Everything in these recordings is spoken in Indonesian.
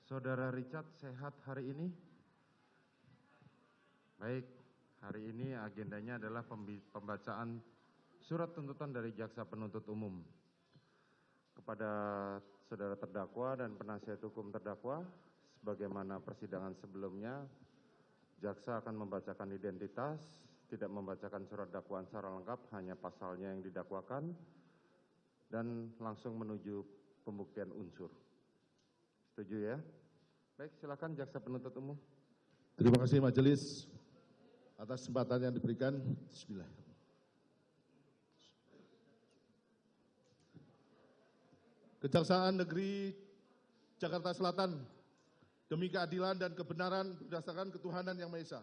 Saudara Richard sehat hari ini? Baik, hari ini agendanya adalah pembacaan surat tuntutan dari Jaksa Penuntut Umum kepada saudara terdakwa dan penasihat hukum terdakwa. Sebagaimana persidangan sebelumnya, jaksa akan membacakan identitas, tidak membacakan surat dakwaan secara lengkap, hanya pasalnya yang didakwakan, dan langsung menuju pembuktian unsur. Setuju ya? Baik, silakan Jaksa Penuntut Umum. Terima kasih majelis atas kesempatan yang diberikan. Bismillah. Kejaksaan Negeri Jakarta Selatan, demi keadilan dan kebenaran berdasarkan ketuhanan yang Maha Esa.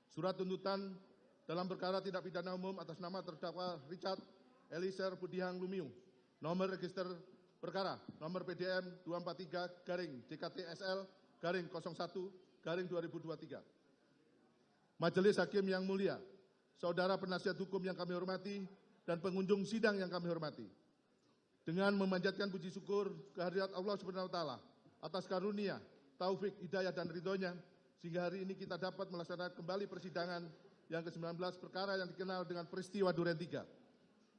Surat tuntutan dalam perkara tindak pidana umum atas nama terdakwa Richard Eliezer Budiang Lumiu, nomor register perkara nomor PDM 243-JKTSL-01-2023. Majelis Hakim yang mulia, saudara penasihat hukum yang kami hormati, dan pengunjung sidang yang kami hormati. Dengan memanjatkan puji syukur kehadirat Allah Subhanahu wa taala atas karunia, taufik, hidayah dan ridhonya, sehingga hari ini kita dapat melaksanakan kembali persidangan yang ke-19 perkara yang dikenal dengan peristiwa Duren 3.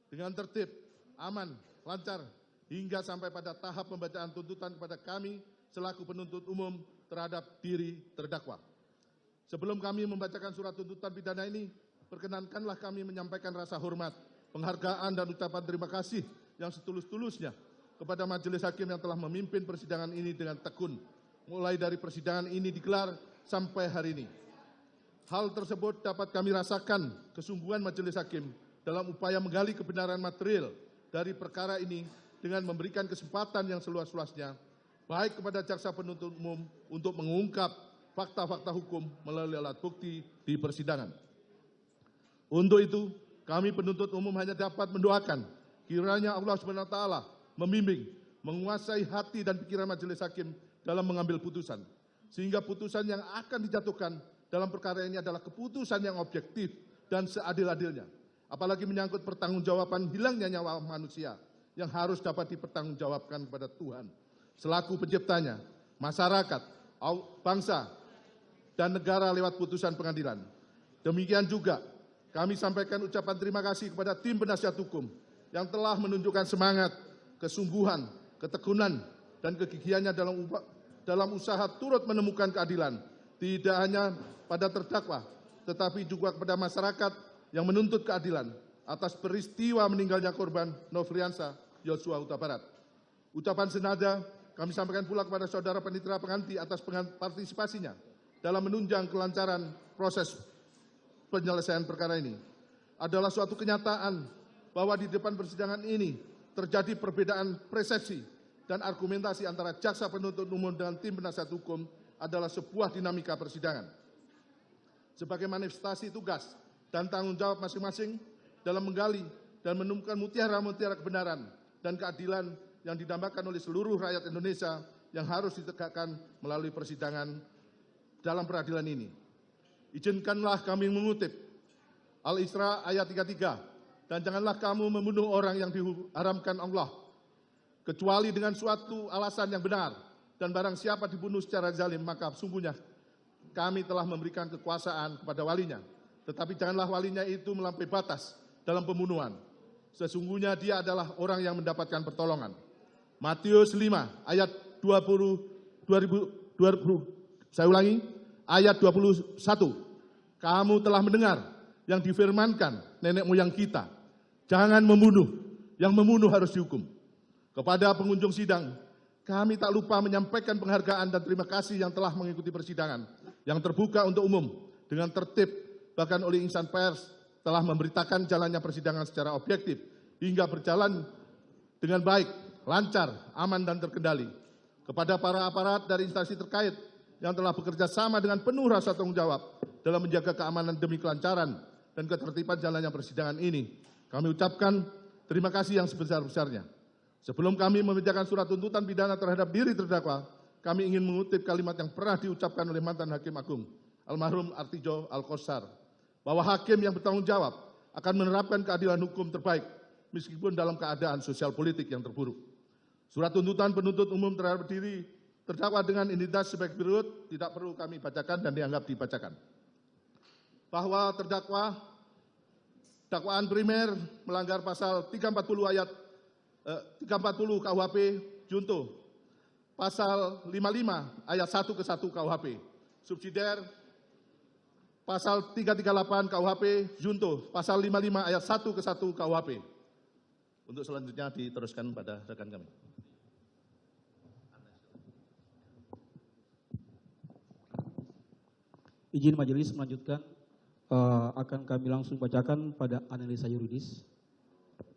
Dengan tertib, aman, lancar, hingga sampai pada tahap pembacaan tuntutan kepada kami selaku penuntut umum terhadap diri terdakwa. Sebelum kami membacakan surat tuntutan pidana ini, perkenankanlah kami menyampaikan rasa hormat, penghargaan dan ucapan terima kasih yang setulus-tulusnya kepada majelis hakim yang telah memimpin persidangan ini dengan tekun, mulai dari persidangan ini digelar sampai hari ini. Hal tersebut dapat kami rasakan kesungguhan majelis hakim dalam upaya menggali kebenaran material dari perkara ini dengan memberikan kesempatan yang seluas-luasnya, baik kepada jaksa penuntut umum untuk mengungkap fakta-fakta hukum melalui alat bukti di persidangan. Untuk itu, kami penuntut umum hanya dapat mendoakan kiranya Allah Subhanahu wa taala membimbing, menguasai hati dan pikiran majelis hakim dalam mengambil putusan, sehingga putusan yang akan dijatuhkan dalam perkara ini adalah keputusan yang objektif dan seadil-adilnya, apalagi menyangkut pertanggungjawaban hilangnya nyawa manusia yang harus dapat dipertanggungjawabkan kepada Tuhan selaku penciptanya, masyarakat, bangsa, dan negara lewat putusan pengadilan. Demikian juga kami sampaikan ucapan terima kasih kepada tim penasihat hukum yang telah menunjukkan semangat, kesungguhan, ketekunan, dan kegigihannya dalam usaha turut menemukan keadilan, tidak hanya pada terdakwa, tetapi juga kepada masyarakat yang menuntut keadilan atas peristiwa meninggalnya korban Nofriansah Yosua Huta Barat. Ucapan senada kami sampaikan pula kepada saudara panitera pengganti atas partisipasinya dalam menunjang kelancaran proses penyelesaian perkara ini. Adalah suatu kenyataan bahwa di depan persidangan ini terjadi perbedaan persepsi dan argumentasi antara jaksa penuntut umum dengan tim penasihat hukum adalah sebuah dinamika persidangan. Sebagai manifestasi tugas dan tanggung jawab masing-masing dalam menggali dan menemukan mutiara-mutiara kebenaran dan keadilan yang didambakan oleh seluruh rakyat Indonesia yang harus ditegakkan melalui persidangan dalam peradilan ini. Izinkanlah kami mengutip Al-Isra ayat 33, dan janganlah kamu membunuh orang yang diharamkan Allah, kecuali dengan suatu alasan yang benar, dan barang siapa dibunuh secara zalim, maka sungguhnya kami telah memberikan kekuasaan kepada walinya. Tetapi janganlah walinya itu melampaui batas dalam pembunuhan. Sesungguhnya dia adalah orang yang mendapatkan pertolongan. Matius 5 ayat 20, saya ulangi, ayat 21. Kamu telah mendengar yang difirmankan nenek moyang kita, jangan membunuh, yang membunuh harus dihukum. Kepada pengunjung sidang, kami tak lupa menyampaikan penghargaan dan terima kasih yang telah mengikuti persidangan yang terbuka untuk umum dengan tertib, bahkan oleh insan pers telah memberitakan jalannya persidangan secara objektif hingga berjalan dengan baik, lancar, aman, dan terkendali. Kepada para aparat dari instansi terkait yang telah bekerja sama dengan penuh rasa tanggung jawab dalam menjaga keamanan demi kelancaran dan ketertiban jalannya persidangan ini, kami ucapkan terima kasih yang sebesar-besarnya. Sebelum kami membacakan surat tuntutan pidana terhadap diri terdakwa, kami ingin mengutip kalimat yang pernah diucapkan oleh mantan Hakim Agung, almarhum Artijo Alkostar, bahwa hakim yang bertanggung jawab akan menerapkan keadilan hukum terbaik meskipun dalam keadaan sosial politik yang terburuk. Surat tuntutan penuntut umum terhadap diri terdakwa dengan identitas sebagai berikut, tidak perlu kami bacakan dan dianggap dibacakan. Bahwa terdakwa dakwaan primer melanggar pasal 340 ayat 340 KUHP junto, pasal 55 ayat 1 ke 1 KUHP, subsidiar pasal 338 KUHP junto, pasal 55 ayat 1 ke 1 KUHP. Untuk selanjutnya diteruskan pada rekan kami. Izin majelis melanjutkan, akan kami langsung bacakan pada analisa yuridis.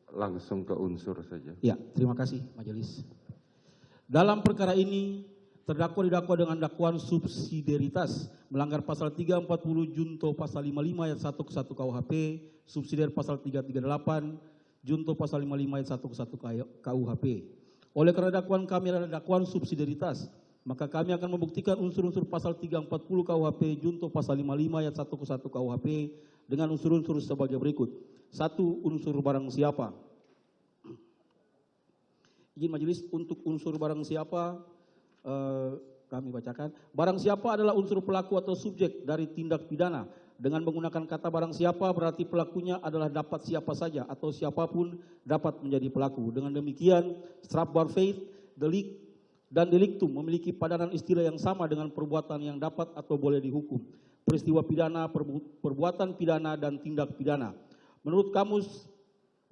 Langsung ke unsur saja. Ya, terima kasih majelis. Dalam perkara ini, terdakwa didakwa dengan dakwaan subsidiaritas melanggar pasal 340 junto pasal 55 ayat 1 ke 1 KUHP, subsidiar pasal 338 junto pasal 55 ayat 1 ke 1 KUHP. Oleh karena dakwaan kami adalah dakwaan subsidiaritas, maka kami akan membuktikan unsur-unsur pasal 340 KUHP junto pasal 55 ayat 1 ke 1 KUHP dengan unsur-unsur sebagai berikut. 1. Unsur barang siapa. Izin majelis, untuk unsur barang siapa kami bacakan. Barang siapa adalah unsur pelaku atau subjek dari tindak pidana. Dengan menggunakan kata barang siapa berarti pelakunya adalah dapat siapa saja atau siapapun dapat menjadi pelaku. Dengan demikian, strafbar faith, delik, dan deliktum memiliki padanan istilah yang sama dengan perbuatan yang dapat atau boleh dihukum. Peristiwa pidana, perbuatan pidana, dan tindak pidana. Menurut Kamus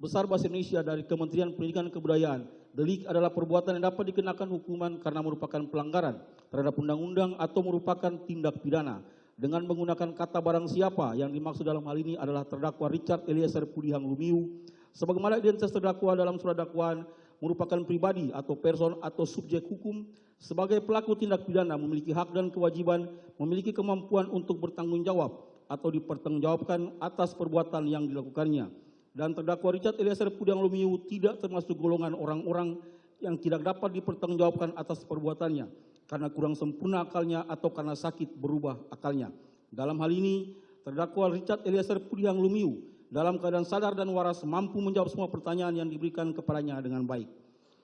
Besar Bahasa Indonesia dari Kementerian Pendidikan dan Kebudayaan, delik adalah perbuatan yang dapat dikenakan hukuman karena merupakan pelanggaran terhadap undang-undang atau merupakan tindak pidana. Dengan menggunakan kata barang siapa, yang dimaksud dalam hal ini adalah terdakwa Richard Eliezer Pudihang Lumiu, sebagaimana identitas terdakwa dalam surat dakwaan merupakan pribadi atau person atau subjek hukum sebagai pelaku tindak pidana, memiliki hak dan kewajiban, memiliki kemampuan untuk bertanggung jawab atau dipertanggungjawabkan atas perbuatan yang dilakukannya. Dan terdakwa Richard Eliezer Pudihang Lumiu tidak termasuk golongan orang-orang yang tidak dapat dipertanggungjawabkan atas perbuatannya karena kurang sempurna akalnya atau karena sakit berubah akalnya. Dalam hal ini, terdakwa Richard Eliezer Pudihang Lumiu dalam keadaan sadar dan waras mampu menjawab semua pertanyaan yang diberikan kepadanya dengan baik.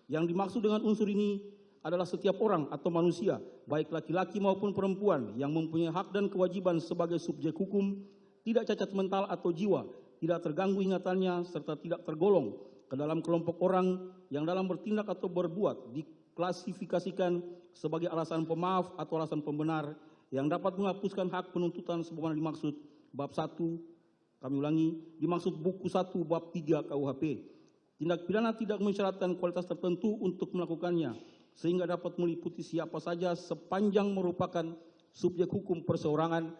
Yang dimaksud dengan unsur ini adalah setiap orang atau manusia, baik laki-laki maupun perempuan, yang mempunyai hak dan kewajiban sebagai subjek hukum, tidak cacat mental atau jiwa, tidak terganggu ingatannya, serta tidak tergolong ke dalam kelompok orang yang dalam bertindak atau berbuat diklasifikasikan sebagai alasan pemaaf atau alasan pembenar yang dapat menghapuskan hak penuntutan sebagaimana dimaksud bab 1, kami ulangi, dimaksud buku 1 bab 3 KUHP. Tindak pidana tidak mensyaratkan kualitas tertentu untuk melakukannya, sehingga dapat meliputi siapa saja sepanjang merupakan subjek hukum perseorangan.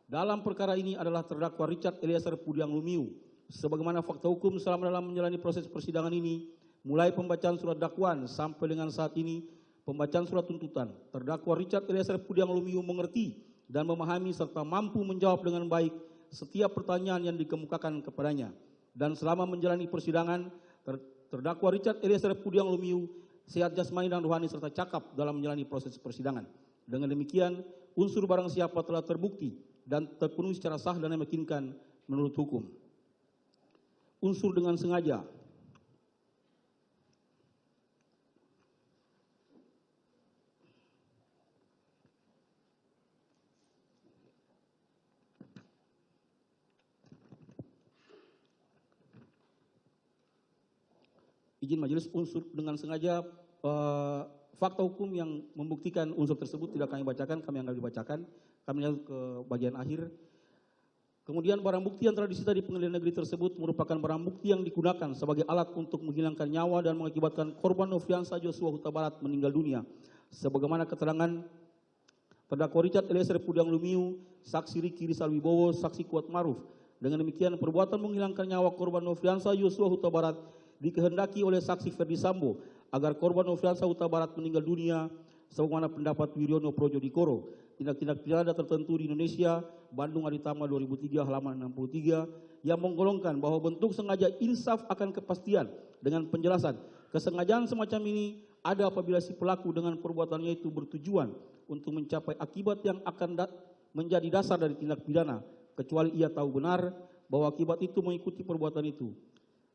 Dalam perkara ini adalah terdakwa Richard Eliezer Pudihang Lumiu. Sebagaimana fakta hukum selama dalam menjalani proses persidangan ini, mulai pembacaan surat dakwaan sampai dengan saat ini, pembacaan surat tuntutan, terdakwa Richard Eliezer Pudihang Lumiu mengerti dan memahami serta mampu menjawab dengan baik setiap pertanyaan yang dikemukakan kepadanya. Dan selama menjalani persidangan, terdakwa Richard Eliezer Pudihang Lumiu sehat jasmani dan rohani serta cakap dalam menjalani proses persidangan. Dengan demikian, unsur barang siapa telah terbukti dan terpenuhi secara sah dan meyakinkan menurut hukum. Unsur dengan sengaja. Izin majelis, unsur dengan sengaja, fakta hukum yang membuktikan unsur tersebut tidak kami bacakan, kami anggap dibacakan. Kami lanjut ke bagian akhir. Kemudian barang bukti yang telah disita di pengadilan negeri tersebut merupakan barang bukti yang digunakan sebagai alat untuk menghilangkan nyawa dan mengakibatkan korban Nofriansah Joshua Huta Barat meninggal dunia. Sebagaimana keterangan terdakwa Richard Eliezer Pudihang Lumiu, saksi Riki Rizal Wibowo, saksi Kuat Maruf. Dengan demikian, perbuatan menghilangkan nyawa korban Nofriansah Joshua Huta Barat dikehendaki oleh saksi Ferdi Sambo agar korban Nofriansah Huta Barat meninggal dunia sebagaimana pendapat Wiryono Projodikoro. Tindak-tindak pidana tertentu di Indonesia, Bandung Aditama 2003 halaman 63, yang menggolongkan bahwa bentuk sengaja insaf akan kepastian dengan penjelasan kesengajaan semacam ini ada apabila si pelaku dengan perbuatannya itu bertujuan untuk mencapai akibat yang akan menjadi dasar dari tindak pidana, kecuali ia tahu benar bahwa akibat itu mengikuti perbuatan itu.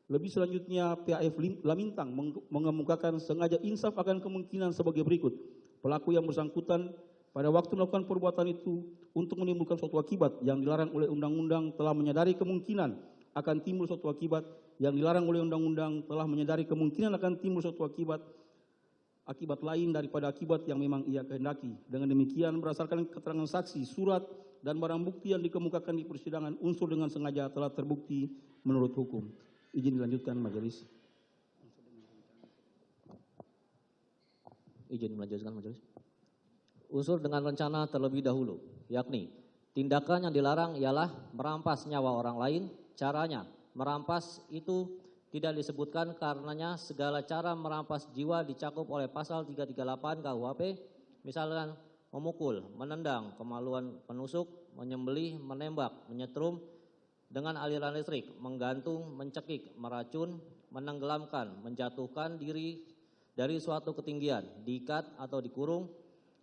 Lebih selanjutnya, PAF Lamintang mengemukakan sengaja insaf akan kemungkinan sebagai berikut. pelaku yang bersangkutan pada waktu melakukan perbuatan itu untuk menimbulkan suatu akibat yang dilarang oleh undang-undang telah menyadari kemungkinan akan timbul suatu akibat yang dilarang oleh undang-undang telah menyadari kemungkinan akan timbul suatu akibat lain daripada akibat yang memang ia kehendaki. Dengan demikian berdasarkan keterangan saksi, surat, dan barang bukti yang dikemukakan di persidangan, unsur dengan sengaja telah terbukti menurut hukum. Izin dilanjutkan majelis. Izin melanjutkan majelis. Unsur dengan rencana terlebih dahulu, yakni tindakan yang dilarang ialah merampas nyawa orang lain. Caranya merampas itu tidak disebutkan karenanya segala cara merampas jiwa dicakup oleh pasal 338 KUHP, misalkan memukul, menendang, kemaluan penusuk, menyembelih, menembak, menyetrum dengan aliran listrik, menggantung, mencekik, meracun, menenggelamkan, menjatuhkan diri dari suatu ketinggian, diikat atau dikurung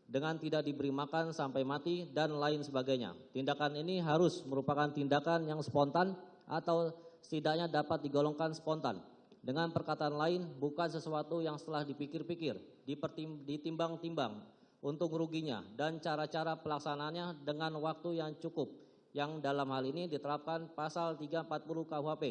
dengan tidak diberi makan sampai mati dan lain sebagainya. Tindakan ini harus merupakan tindakan yang spontan atau setidaknya dapat digolongkan spontan. Dengan perkataan lain, bukan sesuatu yang setelah dipikir-pikir, ditimbang-timbang untuk ruginya dan cara-cara pelaksanaannya dengan waktu yang cukup, yang dalam hal ini diterapkan pasal 340 KUHP.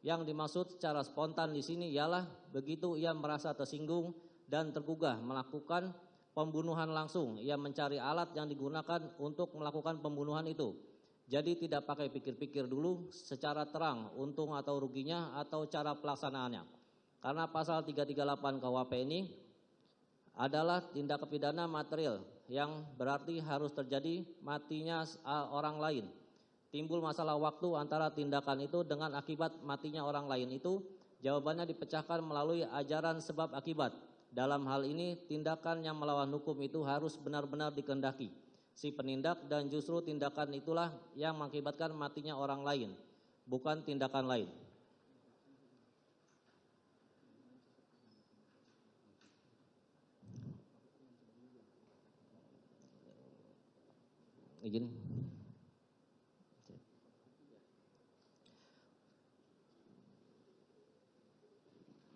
Yang dimaksud secara spontan di sini ialah begitu ia merasa tersinggung dan tergugah melakukan pembunuhan langsung, ia mencari alat yang digunakan untuk melakukan pembunuhan itu. Jadi tidak pakai pikir-pikir dulu secara terang untung atau ruginya atau cara pelaksanaannya. Karena pasal 338 KUHP ini adalah tindak pidana material yang berarti harus terjadi matinya orang lain. Timbul masalah waktu antara tindakan itu dengan akibat matinya orang lain itu, jawabannya dipecahkan melalui ajaran sebab akibat. Dalam hal ini tindakan yang melawan hukum itu harus benar-benar dikehendaki si penindak dan justru tindakan itulah yang mengakibatkan matinya orang lain, bukan tindakan lain. Izin.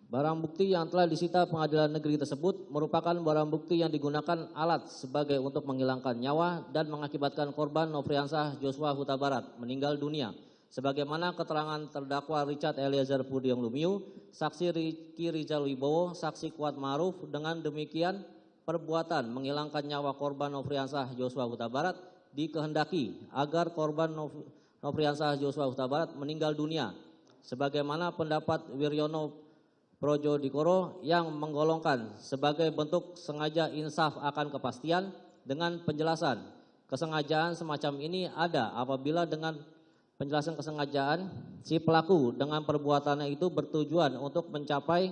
Barang bukti yang telah disita pengadilan negeri tersebut merupakan barang bukti yang digunakan alat sebagai untuk menghilangkan nyawa dan mengakibatkan korban Nofriansah Joshua Huta Barat meninggal dunia. Sebagaimana keterangan terdakwa Richard Eliezer Pudium Lumiu, saksi Riki Rizal Wibowo, saksi Kuat Ma'ruf, dengan demikian perbuatan menghilangkan nyawa korban Nofriansah Joshua Huta Barat dikehendaki agar korban Nofriansah Joshua Huta Barat meninggal dunia. Sebagaimana pendapat Wiryono Projo Dikoro yang menggolongkan sebagai bentuk sengaja insaf akan kepastian dengan penjelasan kesengajaan semacam ini ada apabila dengan penjelasan kesengajaan si pelaku dengan perbuatannya itu bertujuan untuk mencapai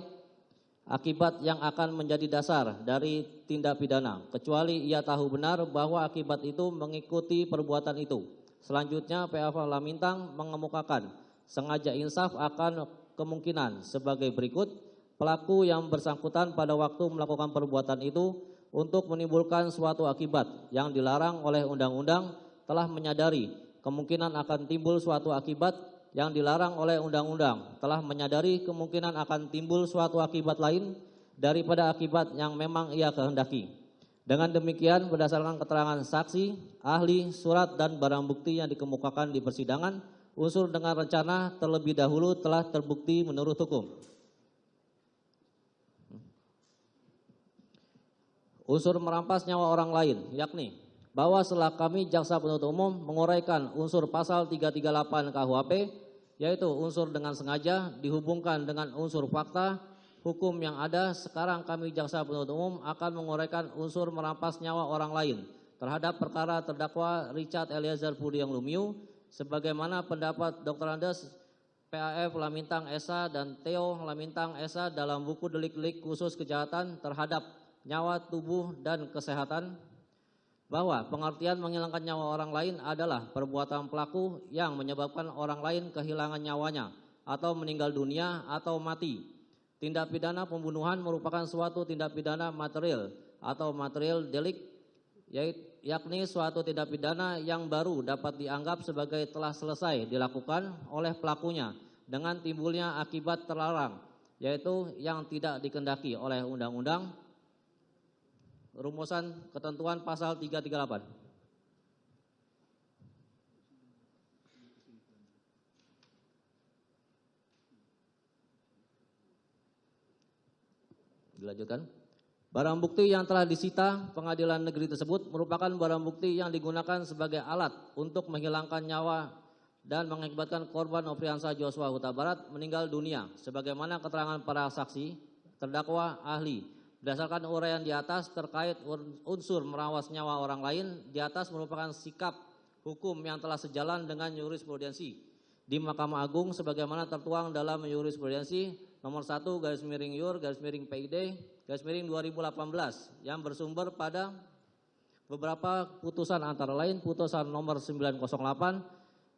akibat yang akan menjadi dasar dari tindak pidana, kecuali ia tahu benar bahwa akibat itu mengikuti perbuatan itu. Selanjutnya PA Lamintang mengemukakan sengaja insaf akan kemungkinan sebagai berikut. Pelaku yang bersangkutan pada waktu melakukan perbuatan itu untuk menimbulkan suatu akibat yang dilarang oleh undang-undang telah menyadari kemungkinan akan timbul suatu akibat yang dilarang oleh undang-undang telah menyadari kemungkinan akan timbul suatu akibat lain daripada akibat yang memang ia kehendaki. Dengan demikian berdasarkan keterangan saksi, ahli, surat dan barang bukti yang dikemukakan di persidangan, unsur dengan rencana terlebih dahulu telah terbukti menurut hukum. Unsur merampas nyawa orang lain, yakni bahwa setelah kami jaksa penuntut umum menguraikan unsur pasal 338 KUHP, yaitu unsur dengan sengaja dihubungkan dengan unsur fakta hukum yang ada, sekarang kami jaksa penuntut umum akan menguraikan unsur merampas nyawa orang lain terhadap perkara terdakwa Richard Eliezer Pudium Lumiu, sebagaimana pendapat Dr. Andes PAF Lamintang Esa dan Theo Lamintang Esa dalam buku delik-delik khusus kejahatan terhadap nyawa, tubuh, dan kesehatan, bahwa pengertian menghilangkan nyawa orang lain adalah perbuatan pelaku yang menyebabkan orang lain kehilangan nyawanya atau meninggal dunia atau mati. Tindak pidana pembunuhan merupakan suatu tindak pidana material atau material delik, yakni suatu tindak pidana yang baru dapat dianggap sebagai telah selesai dilakukan oleh pelakunya dengan timbulnya akibat terlarang, yaitu yang tidak dikehendaki oleh undang-undang. rumusan ketentuan pasal 338. Dilanjutkan. Barang bukti yang telah disita pengadilan negeri tersebut merupakan barang bukti yang digunakan sebagai alat untuk menghilangkan nyawa dan mengakibatkan korban Nofriansah Joshua Huta Barat meninggal dunia sebagaimana keterangan para saksi, terdakwa, ahli. Berdasarkan uraian di atas terkait unsur merawat nyawa orang lain, di atas merupakan sikap hukum yang telah sejalan dengan jurisprudensi di Mahkamah Agung sebagaimana tertuang dalam jurisprudensi nomor 1/PID/2018 yang bersumber pada beberapa putusan antara lain putusan nomor 908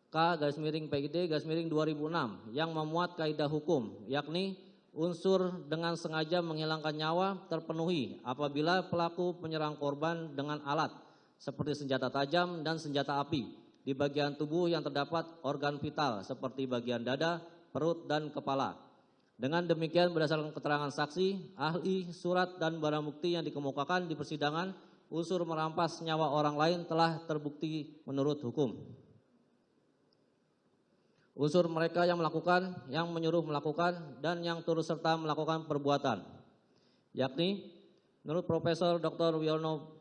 K/PID/2006 yang memuat kaidah hukum yakni unsur dengan sengaja menghilangkan nyawa terpenuhi apabila pelaku menyerang korban dengan alat seperti senjata tajam dan senjata api di bagian tubuh yang terdapat organ vital seperti bagian dada, perut, dan kepala. Dengan demikian berdasarkan keterangan saksi, ahli, surat, dan barang bukti yang dikemukakan di persidangan, unsur merampas nyawa orang lain telah terbukti menurut hukum. Unsur mereka yang melakukan, yang menyuruh melakukan, dan yang turut serta melakukan perbuatan, yakni menurut Profesor Dr. Wiono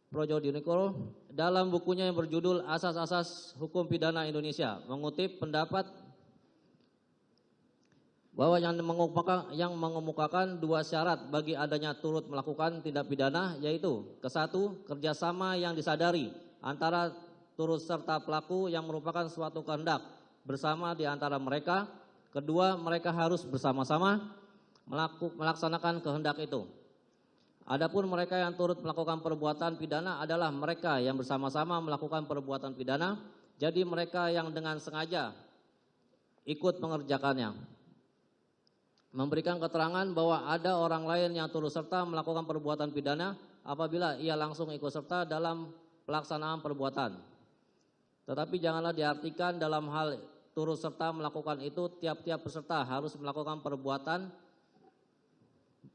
Projodinegoro dalam bukunya yang berjudul Asas-Asas Hukum Pidana Indonesia mengutip pendapat bahwa yang mengemukakan dua syarat bagi adanya turut melakukan tindak pidana yaitu kesatu, kerjasama yang disadari antara turut serta pelaku yang merupakan suatu kehendak bersama di antara mereka. Kedua, mereka harus bersama-sama melaksanakan kehendak itu. Adapun mereka yang turut melakukan perbuatan pidana adalah mereka yang bersama-sama melakukan perbuatan pidana, jadi mereka yang dengan sengaja ikut mengerjakannya. Memberikan keterangan bahwa ada orang lain yang turut serta melakukan perbuatan pidana apabila ia langsung ikut serta dalam pelaksanaan perbuatan. Tetapi janganlah diartikan dalam hal turut serta melakukan itu tiap-tiap peserta harus melakukan perbuatan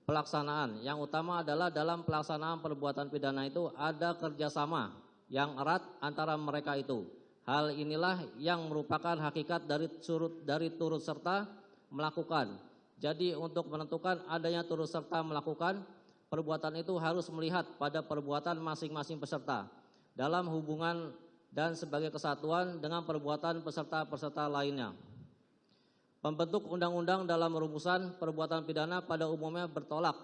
pelaksanaan. Yang utama adalah dalam pelaksanaan perbuatan pidana itu ada kerjasama yang erat antara mereka itu. Hal inilah yang merupakan hakikat dari turut serta melakukan. Jadi untuk menentukan adanya turut serta melakukan perbuatan itu harus melihat pada perbuatan masing-masing peserta dalam hubungan dan sebagai kesatuan dengan perbuatan peserta-peserta lainnya. Pembentuk undang-undang dalam rumusan perbuatan pidana pada umumnya bertolak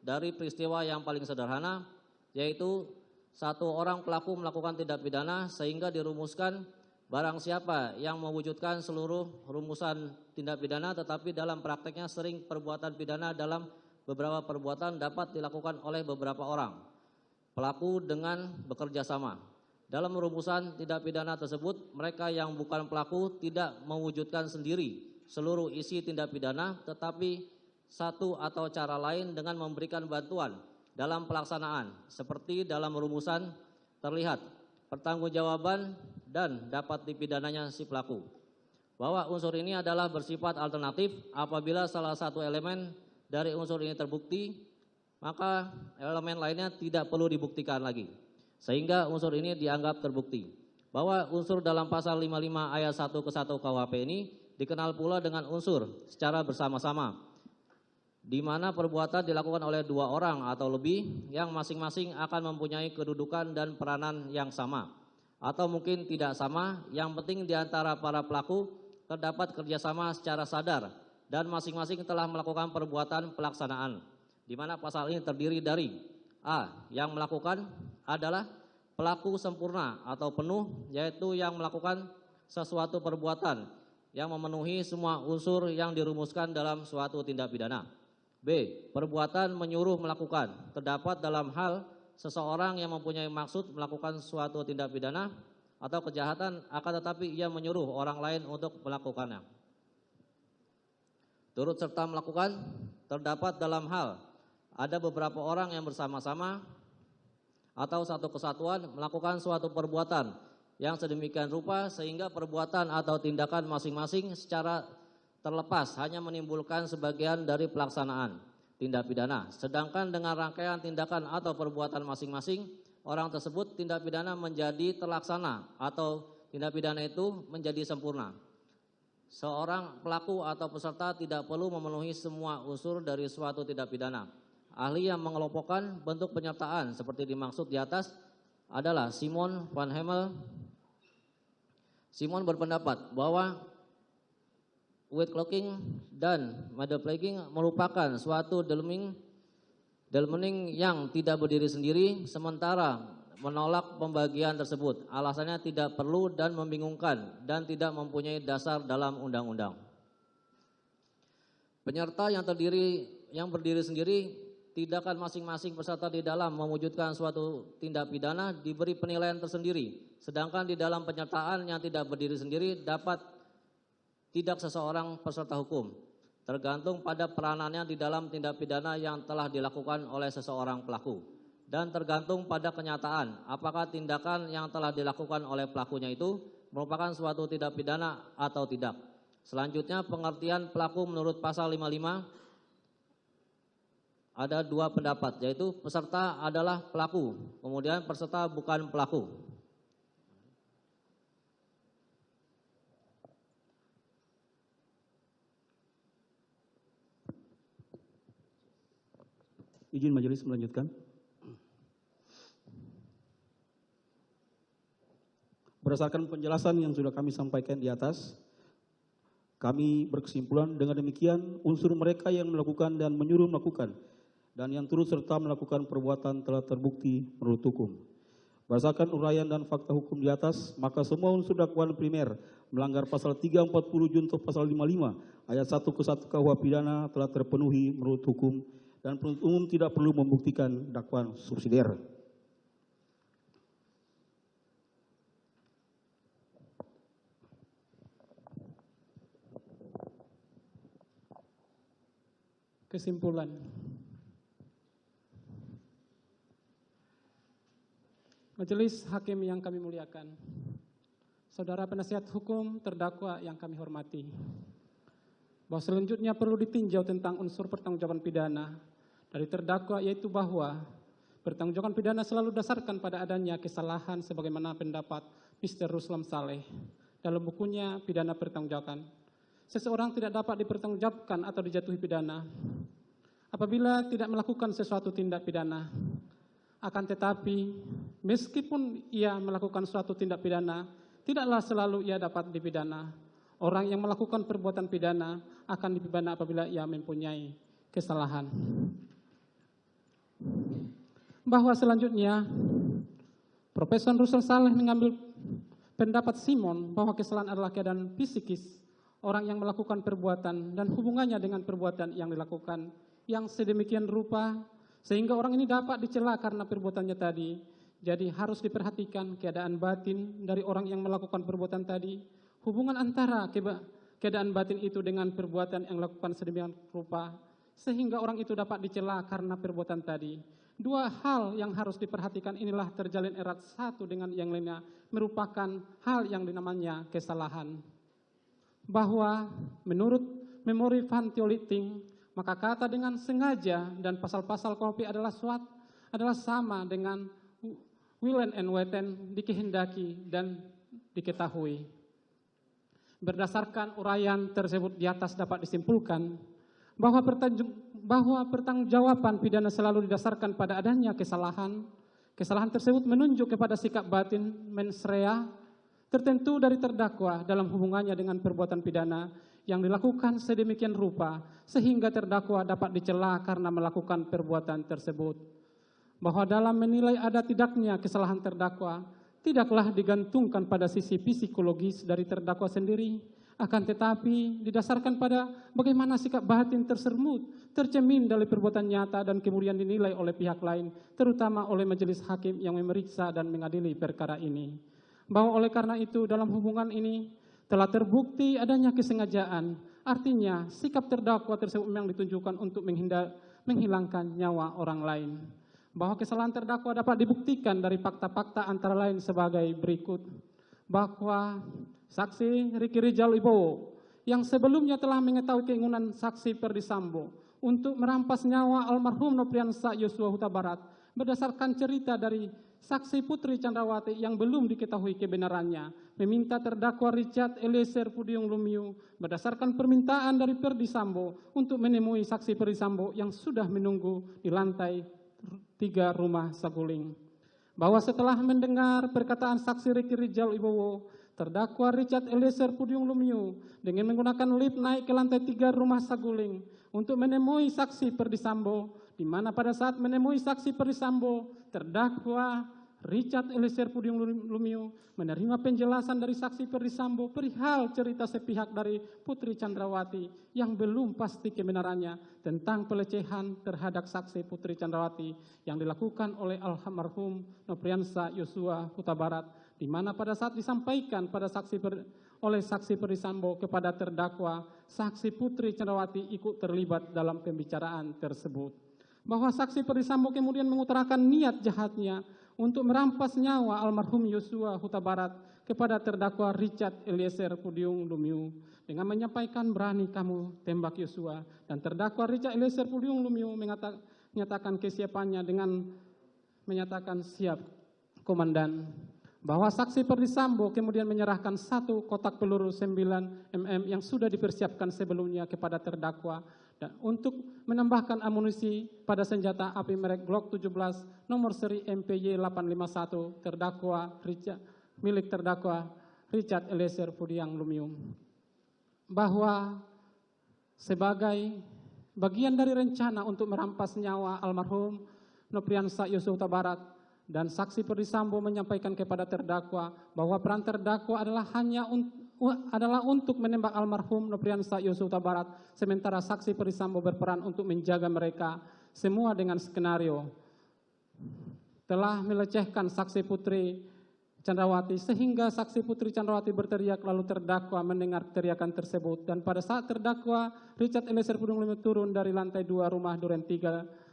dari peristiwa yang paling sederhana, yaitu satu orang pelaku melakukan tindak pidana sehingga dirumuskan barang siapa yang mewujudkan seluruh rumusan tindak pidana, tetapi dalam prakteknya sering perbuatan pidana dalam beberapa perbuatan dapat dilakukan oleh beberapa orang pelaku dengan bekerja sama. Dalam rumusan tindak pidana tersebut, mereka yang bukan pelaku tidak mewujudkan sendiri seluruh isi tindak pidana, tetapi satu atau cara lain dengan memberikan bantuan dalam pelaksanaan. Seperti dalam rumusan terlihat pertanggungjawaban dan dapat dipidananya si pelaku. Bahwa unsur ini adalah bersifat alternatif apabila salah satu elemen dari unsur ini terbukti, maka elemen lainnya tidak perlu dibuktikan lagi. Sehingga unsur ini dianggap terbukti. Bahwa unsur dalam pasal 55 ayat 1 ke 1 KUHP ini dikenal pula dengan unsur secara bersama-sama, di mana perbuatan dilakukan oleh dua orang atau lebih yang masing-masing akan mempunyai kedudukan dan peranan yang sama. Atau mungkin tidak sama, yang penting di antara para pelaku terdapat kerjasama secara sadar dan masing-masing telah melakukan perbuatan pelaksanaan. Di mana pasal ini terdiri dari A. Yang melakukan adalah pelaku sempurna atau penuh, yaitu yang melakukan sesuatu perbuatan yang memenuhi semua unsur yang dirumuskan dalam suatu tindak pidana. B. Perbuatan menyuruh melakukan, terdapat dalam hal seseorang yang mempunyai maksud melakukan suatu tindak pidana atau kejahatan, akan tetapi ia menyuruh orang lain untuk melakukannya. Turut serta melakukan, terdapat dalam hal ada beberapa orang yang bersama-sama atau satu kesatuan melakukan suatu perbuatan yang sedemikian rupa sehingga perbuatan atau tindakan masing-masing secara terlepas hanya menimbulkan sebagian dari pelaksanaan. tindak pidana. Sedangkan dengan rangkaian tindakan atau perbuatan masing-masing orang tersebut, tindak pidana menjadi terlaksana atau tindak pidana itu menjadi sempurna. Seorang pelaku atau peserta tidak perlu memenuhi semua unsur dari suatu tindak pidana. Ahli yang mengelompokkan bentuk penyertaan seperti dimaksud di atas adalah Simon van Hemel. Simon berpendapat bahwa weight clocking dan model plaguing merupakan suatu delmening yang tidak berdiri sendiri, sementara menolak pembagian tersebut. Alasannya tidak perlu dan membingungkan dan tidak mempunyai dasar dalam undang-undang. Penyerta yang berdiri sendiri, tindakan masing-masing peserta di dalam mewujudkan suatu tindak pidana diberi penilaian tersendiri. Sedangkan di dalam penyertaan yang tidak berdiri sendiri dapat tidak seseorang peserta hukum, tergantung pada peranannya di dalam tindak pidana yang telah dilakukan oleh seseorang pelaku, dan tergantung pada kenyataan apakah tindakan yang telah dilakukan oleh pelakunya itu merupakan suatu tindak pidana atau tidak. Selanjutnya, pengertian pelaku menurut pasal 55 ada dua pendapat, yaitu peserta adalah pelaku, kemudian peserta bukan pelaku. Izin majelis melanjutkan. Berdasarkan penjelasan yang sudah kami sampaikan di atas, kami berkesimpulan dengan demikian unsur mereka yang melakukan dan menyuruh melakukan dan yang turut serta melakukan perbuatan telah terbukti menurut hukum. Berdasarkan uraian dan fakta hukum di atas, maka semua unsur dakwaan primer melanggar pasal 340 junto pasal 55 ayat 1 ke 1 KUH pidana telah terpenuhi menurut hukum dan penuntut umum tidak perlu membuktikan dakwaan subsidiar. Kesimpulan. Majelis Hakim yang kami muliakan, saudara penasihat hukum terdakwa yang kami hormati, bahwa selanjutnya perlu ditinjau tentang unsur pertanggungjawaban pidana dari terdakwa, yaitu bahwa pertanggungjawaban pidana selalu dasarkan pada adanya kesalahan sebagaimana pendapat Mr. Ruslam Saleh dalam bukunya Pidana Pertanggungjawaban. Seseorang tidak dapat dipertanggungjawabkan atau dijatuhi pidana apabila tidak melakukan sesuatu tindak pidana. Akan tetapi, meskipun ia melakukan suatu tindak pidana, tidaklah selalu ia dapat dipidana. Orang yang melakukan perbuatan pidana akan dipidana apabila ia mempunyai kesalahan. Bahwa selanjutnya, Profesor Ruslam Saleh mengambil pendapat Simon bahwa kesalahan adalah keadaan psikis orang yang melakukan perbuatan dan hubungannya dengan perbuatan yang dilakukan yang sedemikian rupa sehingga orang ini dapat dicela karena perbuatannya tadi. Jadi harus diperhatikan keadaan batin dari orang yang melakukan perbuatan tadi, hubungan antara keadaan batin itu dengan perbuatan yang dilakukan sedemikian rupa sehingga orang itu dapat dicela karena perbuatan tadi. Dua hal yang harus diperhatikan inilah terjalin erat satu dengan yang lainnya, merupakan hal yang dinamanya kesalahan. Bahwa menurut memori Van Theoliting, maka kata dengan sengaja dan pasal-pasal KUHP adalah sama dengan willen and weten, dikehendaki dan diketahui. Berdasarkan uraian tersebut di atas dapat disimpulkan bahwa pertanggungjawaban pidana selalu didasarkan pada adanya kesalahan. Kesalahan tersebut menunjuk kepada sikap batin mens rea tertentu dari terdakwa dalam hubungannya dengan perbuatan pidana yang dilakukan sedemikian rupa sehingga terdakwa dapat dicela karena melakukan perbuatan tersebut. Bahwa dalam menilai ada tidaknya kesalahan terdakwa tidaklah digantungkan pada sisi psikologis dari terdakwa sendiri, akan tetapi didasarkan pada bagaimana sikap batin tersermut, tercermin dari perbuatan nyata dan kemudian dinilai oleh pihak lain, terutama oleh majelis hakim yang memeriksa dan mengadili perkara ini. Bahwa oleh karena itu dalam hubungan ini telah terbukti adanya kesengajaan, artinya sikap terdakwa tersebut memang ditunjukkan untuk menghilangkan nyawa orang lain. Bahwa kesalahan terdakwa dapat dibuktikan dari fakta-fakta antara lain sebagai berikut. Bahwa saksi Ricky Rizal Wibowo yang sebelumnya telah mengetahui keinginan saksi Perdi Sambo untuk merampas nyawa almarhum Nopriansa Yosua Huta Barat berdasarkan cerita dari saksi Putri Chandrawati yang belum diketahui kebenarannya, meminta terdakwa Richard Eliezer Pudium Lumiu berdasarkan permintaan dari Perdi Sambo untuk menemui saksi Perdi Sambo yang sudah menunggu di lantai 3 rumah Saguling. Bahwa setelah mendengar perkataan saksi Ricky Rijal Wibowo, terdakwa Richard Eliezer Pudium Lumiu dengan menggunakan lift naik ke lantai 3 rumah Saguling untuk menemui saksi Perdi Sambo, di mana pada saat menemui saksi Perdi Sambo, terdakwa Richard Eliezer Pudium Lumiu menerima penjelasan dari saksi Perdi Sambo perihal cerita sepihak dari Putri Chandrawati yang belum pasti kebenarannya tentang pelecehan terhadap saksi Putri Chandrawati yang dilakukan oleh almarhum Nopriansa Yosua Huta Barat, di mana pada saat disampaikan pada oleh saksi Perdi Sambo kepada terdakwa, saksi Putri Chandrawati ikut terlibat dalam pembicaraan tersebut. Bahwa saksi Perdi Sambo kemudian mengutarakan niat jahatnya untuk merampas nyawa almarhum Yosua Huta Barat kepada terdakwa Richard Eliezer Pudium Lumiu dengan menyampaikan, berani kamu tembak Yosua, dan terdakwa Richard Eliezer Pudium Lumiu menyatakan kesiapannya dengan menyatakan siap komandan. Bahwa saksi Perdi Sambo kemudian menyerahkan 1 kotak peluru 9 mm yang sudah dipersiapkan sebelumnya kepada terdakwa dan untuk menambahkan amunisi pada senjata api merek Glock 17 nomor seri MPY 851 milik terdakwa Richard Eliezer Pudium Lumiu. Bahwa sebagai bagian dari rencana untuk merampas nyawa almarhum Nopriansa Yosua Huta Barat, dan saksi Perdi Sambo menyampaikan kepada terdakwa bahwa peran terdakwa adalah untuk menembak almarhum Nopriansa Yosua Huta Barat, sementara saksi Perdi Sambo berperan untuk menjaga mereka semua dengan skenario telah melecehkan saksi Putri Chandrawati sehingga saksi Putri Chandrawati berteriak, lalu terdakwa mendengar teriakan tersebut, dan pada saat terdakwa Richard Eliezer Pudium Lumiu turun dari lantai 2 rumah Duren 3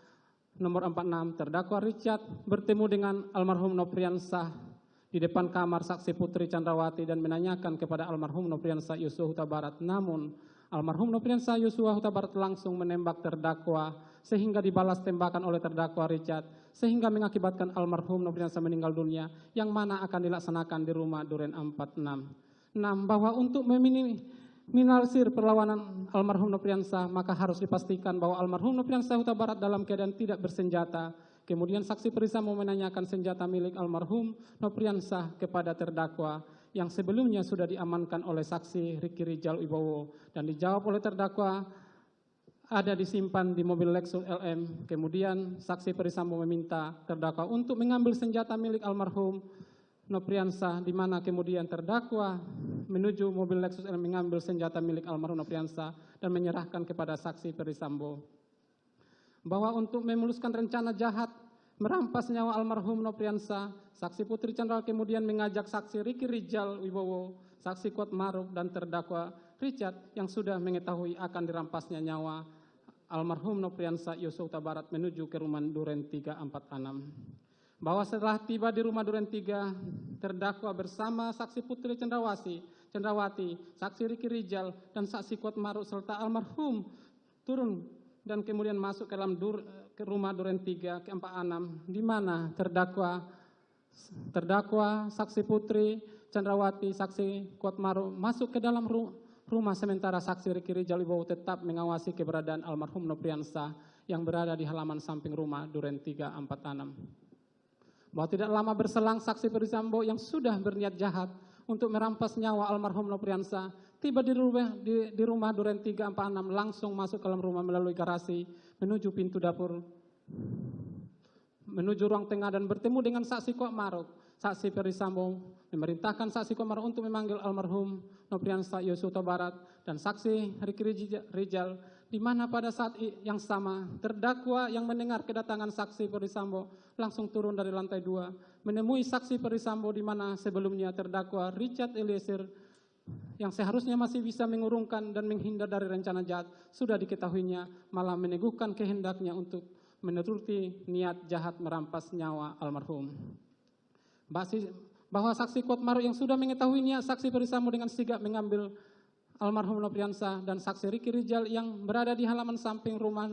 nomor 46, terdakwa Richard bertemu dengan almarhum Nopriansa di depan kamar saksi Putri Chandrawati dan menanyakan kepada almarhum Nopriansa Yosua Huta Barat. Namun almarhum Nopriansa Yosua Huta Barat langsung menembak terdakwa sehingga dibalas tembakan oleh terdakwa Richard sehingga mengakibatkan almarhum Nopriansa meninggal dunia, yang mana akan dilaksanakan di rumah Duren 46. 6. Bahwa untuk meminimalisir perlawanan almarhum Nopriansa, maka harus dipastikan bahwa almarhum Nopriansa Huta Barat dalam keadaan tidak bersenjata. Kemudian saksi Perdi Sambo menanyakan senjata milik almarhum Nopriansa kepada terdakwa yang sebelumnya sudah diamankan oleh saksi Ricky Rijal Wibowo, dan dijawab oleh terdakwa ada disimpan di mobil Lexus LM. Kemudian saksi Perdi Sambo meminta terdakwa untuk mengambil senjata milik almarhum Nopriansa, di mana kemudian terdakwa menuju mobil Lexus LM mengambil senjata milik almarhum Nopriansa dan menyerahkan kepada saksi Perdi Sambo. Bahwa untuk memuluskan rencana jahat merampas nyawa almarhum Nopriansa, saksi Putri Chandrawati kemudian mengajak saksi Ricky Rijal Wibowo, saksi Kuat Maruf, dan terdakwa Richard yang sudah mengetahui akan dirampasnya nyawa almarhum Nopriansa Yosua Huta Barat menuju ke rumah Duren 346. Bahwa setelah tiba di rumah Duren 3, terdakwa bersama saksi Putri Chandrawati, saksi Ricky Rijal, dan saksi Kuat Maruf serta almarhum turun dan kemudian masuk ke dalam ke rumah Duren 3 ke 46, di mana terdakwa saksi Putri Chandrawati, saksi Kuat Maruf masuk ke dalam rumah, sementara saksi Ricky Rijal Wibowo tetap mengawasi keberadaan almarhum Nopriansa yang berada di halaman samping rumah Duren 346. Bahwa tidak lama berselang saksi Perdi Sambo yang sudah berniat jahat untuk merampas nyawa almarhum Nopriansa tiba di rumah Duren 346, langsung masuk ke dalam rumah melalui garasi menuju pintu dapur menuju ruang tengah dan bertemu dengan saksi Kuat Maruf. Saksi Perdi Sambo memerintahkan saksi Kuat Maruf untuk memanggil almarhum Nopriansa Yosua Huta Barat dan saksi Ricky Rijal, di mana pada saat yang sama terdakwa yang mendengar kedatangan saksi Perdi Sambo langsung turun dari lantai 2 menemui saksi Perdi Sambo, di mana sebelumnya terdakwa Richard Eliezer yang seharusnya masih bisa mengurungkan dan menghindar dari rencana jahat sudah diketahuinya malah meneguhkan kehendaknya untuk menuruti niat jahat merampas nyawa almarhum. Bahwa saksi Kuat Maruf yang sudah mengetahuinya saksi Perdi Sambo dengan sigap mengambil almarhum Nopriansah dan saksi Riki Rijal yang berada di halaman samping rumah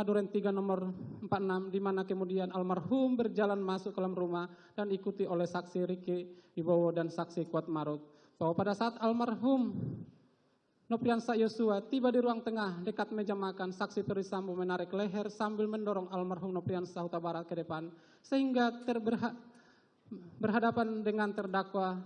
Duren 3 nomor 46, di mana kemudian almarhum berjalan masuk ke dalam rumah dan diikuti oleh saksi Riki Wibowo dan saksi Kuatmaruf. Bahwa pada saat almarhum Nopriansah Yosua tiba di ruang tengah dekat meja makan, saksi Ferdisambo menarik leher sambil mendorong almarhum Nopriansah Huta Barat ke depan sehingga berhadapan dengan terdakwa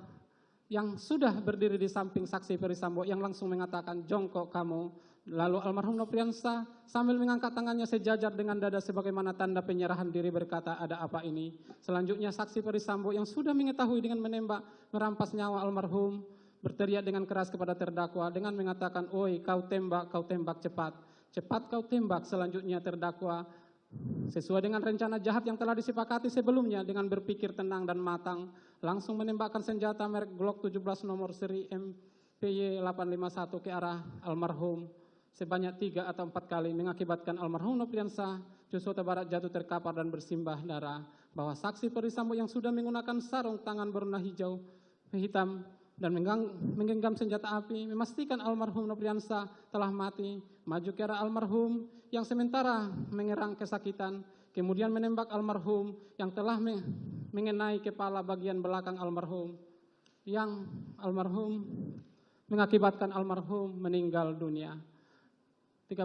yang sudah berdiri di samping saksi Ferdisambo yang langsung mengatakan, "Jongkok kamu." Lalu almarhum Nopriansah sambil mengangkat tangannya sejajar dengan dada sebagaimana tanda penyerahan diri berkata, "Ada apa ini?" Selanjutnya saksi Ferdisambo yang sudah mengetahui dengan menembak merampas nyawa almarhum berteriak dengan keras kepada terdakwa dengan mengatakan, "Oi, kau tembak cepat. Cepat kau tembak." Selanjutnya terdakwa sesuai dengan rencana jahat yang telah disepakati sebelumnya dengan berpikir tenang dan matang, langsung menembakkan senjata merek Glock 17 nomor seri MPY 851 ke arah almarhum sebanyak 3 atau 4 kali, mengakibatkan almarhum Nopriansah Yosua Huta Barat jatuh terkapar dan bersimbah darah. Bahwa saksi Ferdisambo yang sudah menggunakan sarung tangan berwarna hijau hitam dan menggenggam senjata api memastikan almarhum Nopriansah telah mati, maju ke arah almarhum yang sementara mengerang kesakitan, kemudian menembak almarhum yang telah mengenai kepala bagian belakang almarhum yang mengakibatkan almarhum meninggal dunia. 13.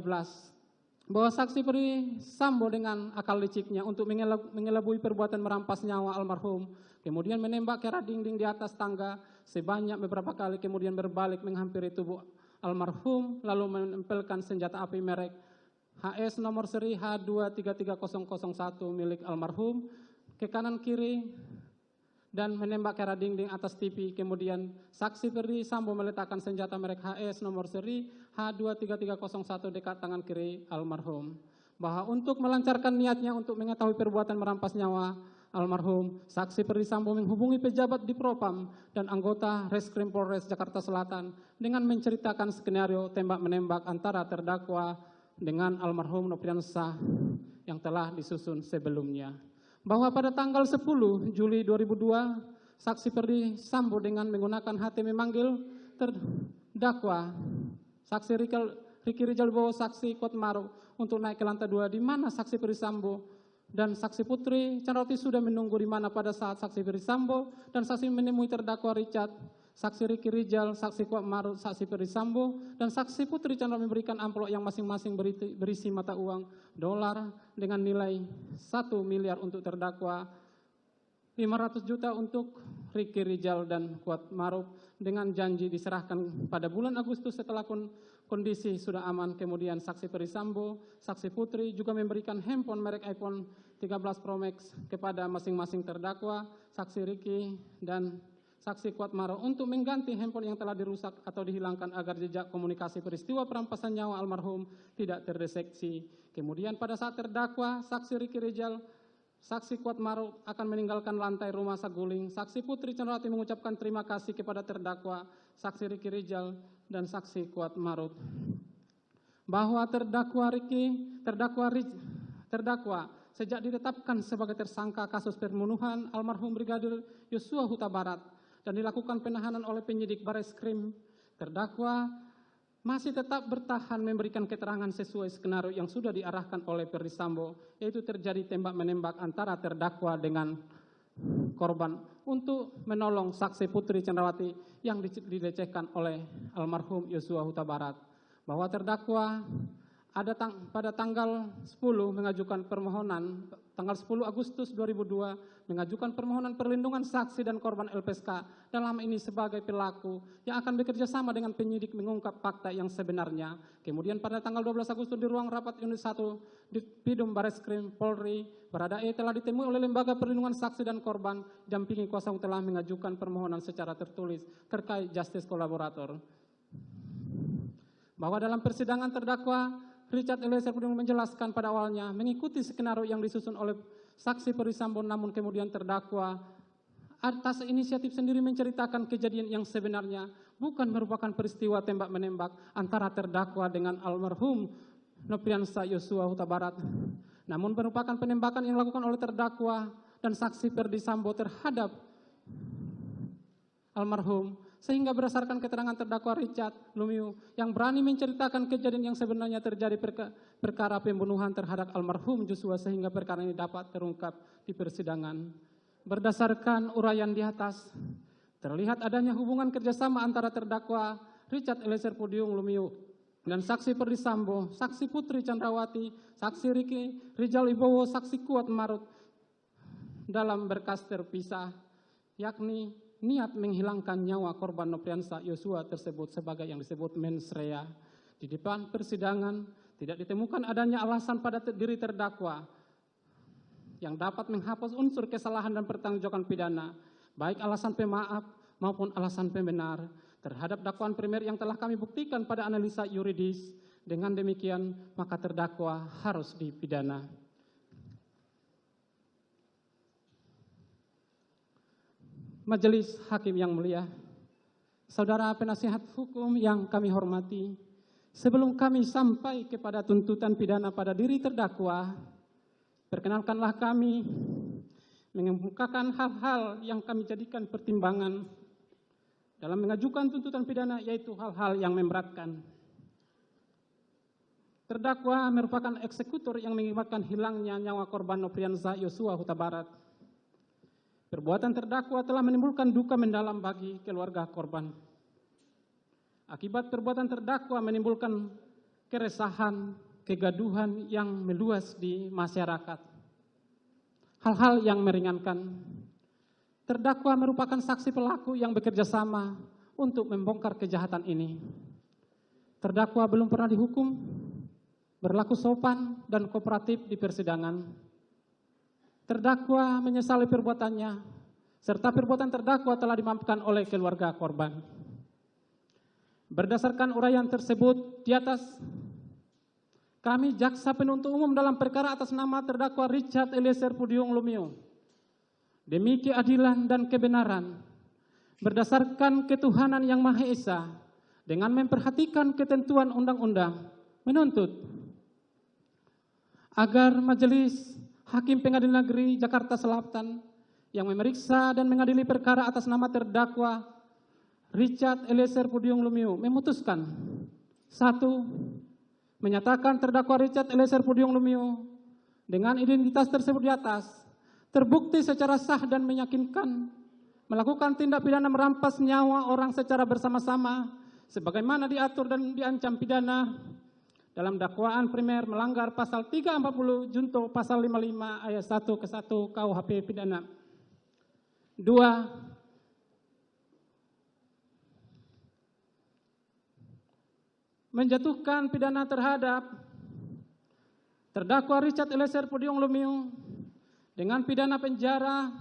Bahwa saksi Ferdisambo dengan akal liciknya untuk mengelabui perbuatan merampas nyawa almarhum, kemudian menembak ke arah dinding di atas tangga sebanyak beberapa kali, kemudian berbalik menghampiri tubuh almarhum lalu menempelkan senjata api merek HS nomor seri H233001 milik almarhum ke kanan kiri dan menembak ke arah dinding atas TV. Kemudian saksi Ferdisambo meletakkan senjata merek HS nomor seri H23301 dekat tangan kiri almarhum. Bahwa untuk melancarkan niatnya untuk mengetahui perbuatan merampas nyawa almarhum, saksi Ferdisambo menghubungi pejabat di Propam dan anggota Reskrim Polres Jakarta Selatan dengan menceritakan skenario tembak-menembak antara terdakwa dengan almarhum Nopriansah yang telah disusun sebelumnya. Bahwa pada tanggal 10 Juli 2002, saksi Ferdisambo dengan menggunakan HT memanggil terdakwa saksi Riki Rijal Wibowo, saksi Kuatmaruf untuk naik ke lantai 2, di mana saksi Ferdisambo dan saksi Putri Chandrawati sudah menunggu, di mana pada saat saksi Ferdisambo dan saksi menemui terdakwa Richard, saksi Riki Rijal, saksi Kuatmaruf, saksi Ferdisambo dan saksi Putri Chandrawati memberikan amplop yang masing-masing berisi mata uang dolar dengan nilai 1 miliar untuk terdakwa, 500 juta untuk Riki Rijal dan Kuatmaruf dengan janji diserahkan pada bulan Agustus setelah kondisi sudah aman. Kemudian saksi Ferdisambo, saksi Putri juga memberikan handphone merek iPhone 13 Pro Max kepada masing-masing terdakwa, saksi Riki dan saksi Kuatmaruf untuk mengganti handphone yang telah dirusak atau dihilangkan agar jejak komunikasi peristiwa perampasan nyawa almarhum tidak terdeteksi. Kemudian pada saat terdakwa, saksi Riki Rijal, saksi Kuatmaruf akan meninggalkan lantai rumah saguling, saksi Putri Chandrawati mengucapkan terima kasih kepada terdakwa, saksi Riki Rijal dan saksi Kuatmaruf. Bahwa terdakwa sejak ditetapkan sebagai tersangka kasus pembunuhan almarhum Brigadir Yosua Huta Barat dan dilakukan penahanan oleh penyidik Bareskrim, terdakwa masih tetap bertahan memberikan keterangan sesuai skenario yang sudah diarahkan oleh Ferdisambo, yaitu terjadi tembak-menembak antara terdakwa dengan korban untuk menolong saksi Putri Chandrawati yang dilecehkan oleh almarhum Yosua Huta Barat. Bahwa terdakwa pada tanggal 10 mengajukan permohonan, tanggal 10 Agustus 2002 mengajukan permohonan perlindungan saksi dan korban LPSK dalam ini sebagai pelaku yang akan bekerja sama dengan penyidik mengungkap fakta yang sebenarnya. Kemudian pada tanggal 12 Agustus di ruang rapat unit 1 di Pidum Bareskrim Polri, Baradae telah ditemui oleh Lembaga Perlindungan Saksi dan Korban, dampingi kuasa hukum telah mengajukan permohonan secara tertulis terkait justice kolaborator. Bahwa dalam persidangan terdakwa Richard Eliezer Pudium menjelaskan pada awalnya mengikuti skenario yang disusun oleh saksi Ferdisambo, namun kemudian terdakwa atas inisiatif sendiri menceritakan kejadian yang sebenarnya bukan merupakan peristiwa tembak-menembak antara terdakwa dengan almarhum Nopriansah Yosua Huta Barat, namun merupakan penembakan yang dilakukan oleh terdakwa dan saksi Ferdisambo terhadap almarhum sehingga berdasarkan keterangan terdakwa Richard Lumiu yang berani menceritakan kejadian yang sebenarnya terjadi perkara pembunuhan terhadap almarhum Joshua sehingga perkara ini dapat terungkap di persidangan. Berdasarkan uraian di atas, terlihat adanya hubungan kerjasama antara terdakwa Richard Eliezer Pudium Lumiu dan saksi Perdi Sambo, saksi Putri Chandrawati, saksi Riki Rijal Wibowo, saksi Kuat Marut dalam berkas terpisah, yakni niat menghilangkan nyawa korban Nopriansah Yosua tersebut sebagai yang disebut mens rea. Di depan persidangan tidak ditemukan adanya alasan pada diri terdakwa yang dapat menghapus unsur kesalahan dan pertanggungjawaban pidana, baik alasan pemaaf maupun alasan pembenar terhadap dakwaan primer yang telah kami buktikan pada analisa yuridis. Dengan demikian, maka terdakwa harus dipidana. Majelis Hakim yang mulia, saudara penasihat hukum yang kami hormati, sebelum kami sampai kepada tuntutan pidana pada diri terdakwa, perkenalkanlah kami mengemukakan hal-hal yang kami jadikan pertimbangan dalam mengajukan tuntutan pidana, yaitu hal-hal yang memberatkan. Terdakwa merupakan eksekutor yang mengakibatkan hilangnya nyawa korban Nopriansah Yosua Huta Barat. Perbuatan terdakwa telah menimbulkan duka mendalam bagi keluarga korban. Akibat perbuatan terdakwa menimbulkan keresahan, kegaduhan yang meluas di masyarakat. Hal-hal yang meringankan. Terdakwa merupakan saksi pelaku yang bekerja sama untuk membongkar kejahatan ini. Terdakwa belum pernah dihukum, berlaku sopan dan kooperatif di persidangan. Terdakwa menyesali perbuatannya, serta perbuatan terdakwa telah dimaafkan oleh keluarga korban. Berdasarkan uraian tersebut di atas, kami jaksa penuntut umum dalam perkara atas nama terdakwa Richard Eliezer Pudium Lumiu, demi keadilan dan kebenaran, berdasarkan ketuhanan yang Maha Esa, dengan memperhatikan ketentuan undang-undang, menuntut agar Majelis Hakim Pengadilan Negeri Jakarta Selatan yang memeriksa dan mengadili perkara atas nama terdakwa Richard Eliezer Pudium Lumiu memutuskan: 1. Menyatakan terdakwa Richard Eliezer Pudium Lumiu dengan identitas tersebut di atas terbukti secara sah dan meyakinkan melakukan tindak pidana merampas nyawa orang secara bersama-sama sebagaimana diatur dan diancam pidana dalam dakwaan primer melanggar pasal 340 junto pasal 55 ayat 1 ke 1 KUHP pidana. 2. Menjatuhkan pidana terhadap terdakwa Richard Eliezer Pudium Lumiu dengan pidana penjara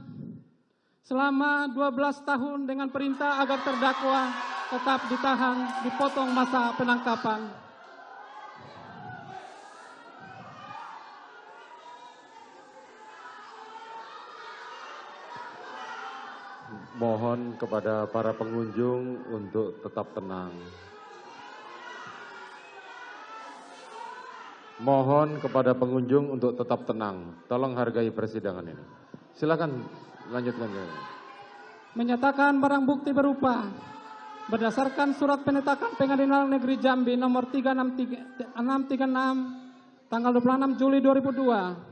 selama 12 tahun dengan perintah agar terdakwa tetap ditahan, dipotong masa penangkapan. Mohon kepada para pengunjung untuk tetap tenang. Mohon kepada pengunjung untuk tetap tenang. Tolong hargai persidangan ini. Silakan lanjutkan. Menyatakan barang bukti berupa berdasarkan surat penetapan Pengadilan Negeri Jambi nomor 636 tanggal 26 Juli 2002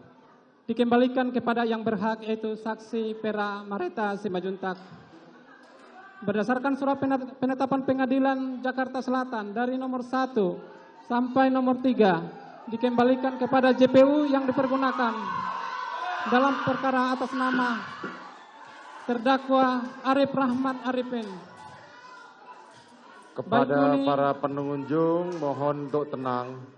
dikembalikan kepada yang berhak, yaitu saksi Pera Mareta Simajuntak. Berdasarkan surat penetapan Pengadilan Jakarta Selatan dari nomor 1 sampai nomor 3 dikembalikan kepada JPU yang dipergunakan dalam perkara atas nama terdakwa Arif Rahmat Arifin. Kepada para pengunjung mohon untuk tenang.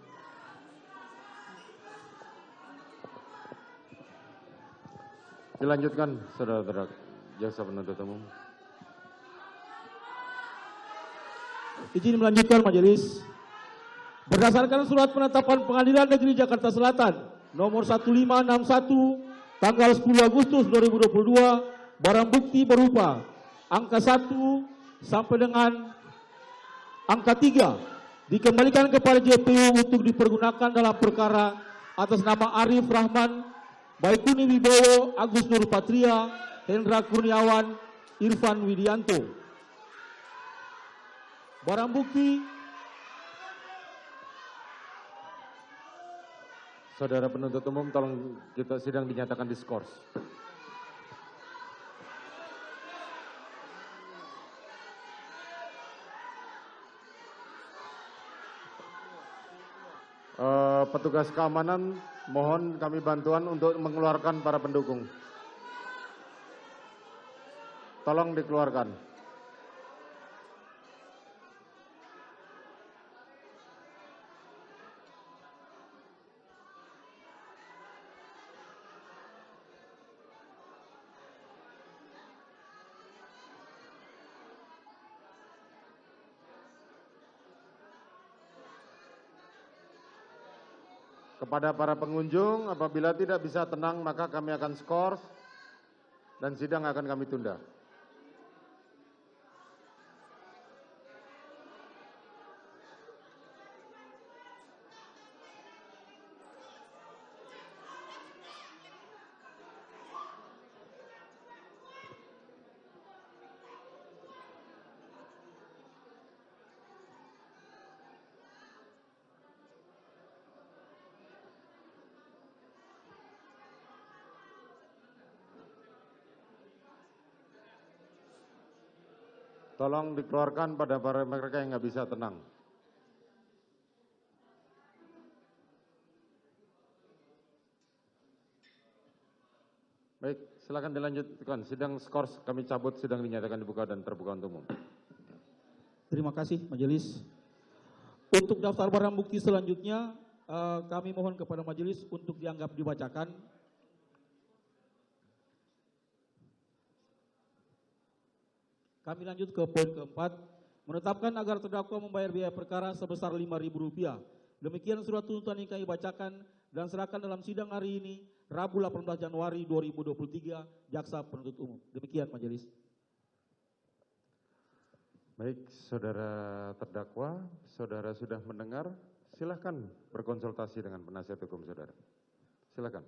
Dilanjutkan, saudara-saudara jaksa penuntut umum. Izin melanjutkan majelis. Berdasarkan surat penetapan Pengadilan Negeri Jakarta Selatan nomor 1561 tanggal 10 Agustus 2022, barang bukti berupa angka 1 sampai dengan angka 3 dikembalikan kepada JPU untuk dipergunakan dalam perkara atas nama Arif Rahman, Baikuni Wibowo, Agus Nur Patria, Hendra Kurniawan, Irfan Widianto. Barang bukti. Saudara penuntut umum, tolong kita sidang dinyatakan diskors. Petugas keamanan, mohon kami bantuan untuk mengeluarkan para pendukung. Tolong dikeluarkan. Kepada para pengunjung, apabila tidak bisa tenang, maka kami akan skors dan sidang akan kami tunda. Tolong dikeluarkan pada para mereka yang nggak bisa tenang. Baik, silakan dilanjutkan. Sidang skors kami cabut, sidang dinyatakan dibuka dan terbuka untuk umum. Terima kasih majelis. Untuk daftar barang bukti selanjutnya, kami mohon kepada majelis untuk dianggap dibacakan. Kami lanjut ke poin keempat, menetapkan agar terdakwa membayar biaya perkara sebesar Rp5.000. Demikian surat tuntutan yang kami bacakan dan serahkan dalam sidang hari ini, Rabu 18 Januari 2023, Jaksa Penuntut Umum. Demikian majelis. Baik, saudara terdakwa, saudara sudah mendengar, silakan berkonsultasi dengan penasihat hukum saudara. Silakan.